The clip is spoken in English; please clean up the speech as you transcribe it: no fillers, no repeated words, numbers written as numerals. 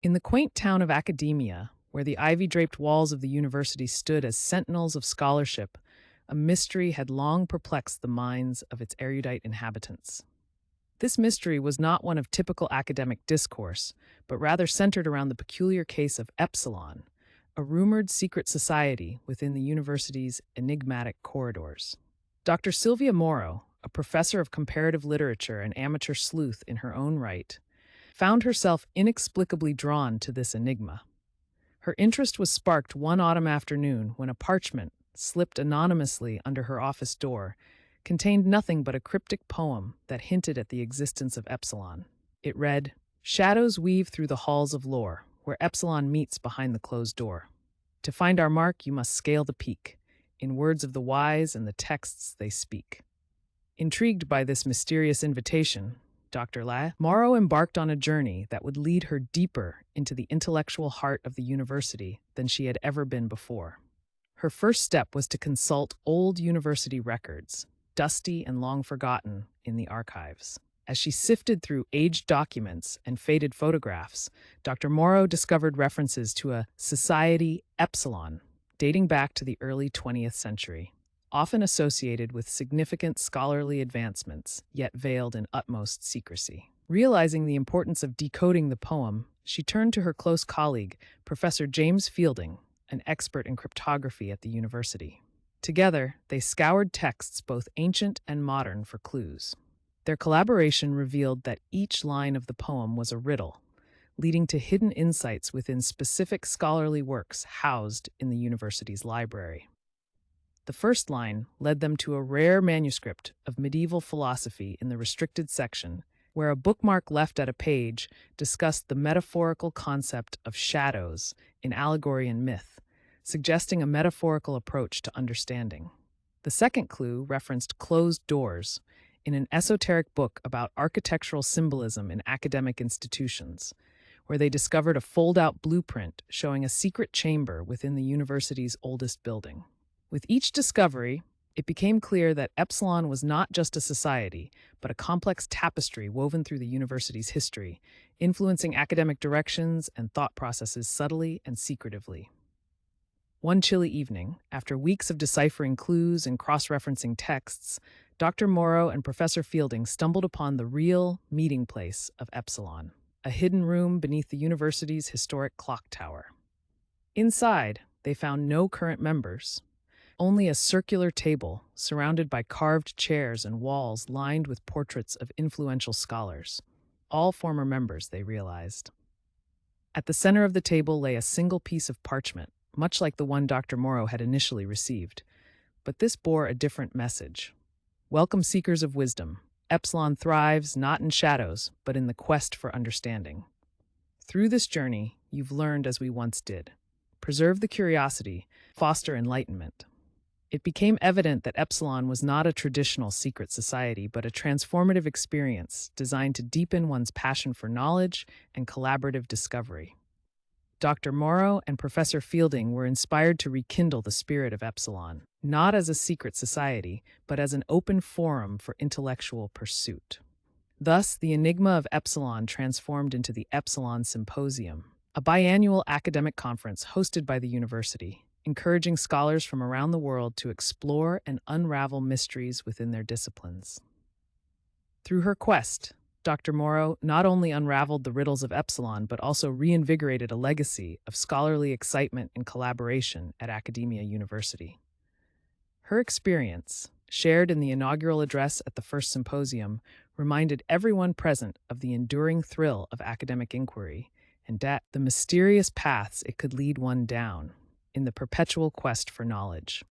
In the quaint town of Academia, where the ivy-draped walls of the university stood as sentinels of scholarship, a mystery had long perplexed the minds of its erudite inhabitants. This mystery was not one of typical academic discourse, but rather centered around the peculiar case of Epsilon, a rumored secret society within the university's enigmatic corridors. Dr. Sylvia Morrow, a professor of comparative literature and amateur sleuth in her own right, found herself inexplicably drawn to this enigma. Her interest was sparked one autumn afternoon when a parchment, slipped anonymously under her office door, contained nothing but a cryptic poem that hinted at the existence of Epsilon. It read, "Shadows weave through the halls of lore, where Epsilon meets behind the closed door. To find our mark, you must scale the peak, in words of the wise and the texts they speak." Intrigued by this mysterious invitation, Dr. Morrow embarked on a journey that would lead her deeper into the intellectual heart of the university than she had ever been before. Her first step was to consult old university records, dusty and long forgotten, in the archives. As she sifted through aged documents and faded photographs, Dr. Morrow discovered references to a society, Epsilon, dating back to the early 20th century, often associated with significant scholarly advancements, yet veiled in utmost secrecy. Realizing the importance of decoding the poem, she turned to her close colleague, Professor James Fielding, an expert in cryptography at the university. Together, they scoured texts both ancient and modern for clues. Their collaboration revealed that each line of the poem was a riddle, leading to hidden insights within specific scholarly works housed in the university's library. The first line led them to a rare manuscript of medieval philosophy in the restricted section, where a bookmark left at a page discussed the metaphorical concept of shadows in allegory and myth, suggesting a metaphorical approach to understanding. The second clue referenced closed doors in an esoteric book about architectural symbolism in academic institutions, where they discovered a fold-out blueprint showing a secret chamber within the university's oldest building. With each discovery, it became clear that Epsilon was not just a society, but a complex tapestry woven through the university's history, influencing academic directions and thought processes subtly and secretively. One chilly evening, after weeks of deciphering clues and cross-referencing texts, Dr. Morrow and Professor Fielding stumbled upon the real meeting place of Epsilon, a hidden room beneath the university's historic clock tower. Inside, they found no current members, only a circular table surrounded by carved chairs and walls lined with portraits of influential scholars, all former members, they realized. At the center of the table lay a single piece of parchment, much like the one Dr. Morrow had initially received, but this bore a different message. Welcome, seekers of wisdom. Epsilon thrives not in shadows, but in the quest for understanding. Through this journey, you've learned as we once did. Preserve the curiosity, foster enlightenment. It became evident that Epsilon was not a traditional secret society, but a transformative experience designed to deepen one's passion for knowledge and collaborative discovery. Dr. Morrow and Professor Fielding were inspired to rekindle the spirit of Epsilon, not as a secret society, but as an open forum for intellectual pursuit. Thus, the Enigma of Epsilon transformed into the Epsilon Symposium, a biannual academic conference hosted by the university, encouraging scholars from around the world to explore and unravel mysteries within their disciplines. Through her quest, Dr. Morrow not only unraveled the riddles of Epsilon, but also reinvigorated a legacy of scholarly excitement and collaboration at Academia University. Her experience, shared in the inaugural address at the first symposium, reminded everyone present of the enduring thrill of academic inquiry and the mysterious paths it could lead one down in the perpetual quest for knowledge.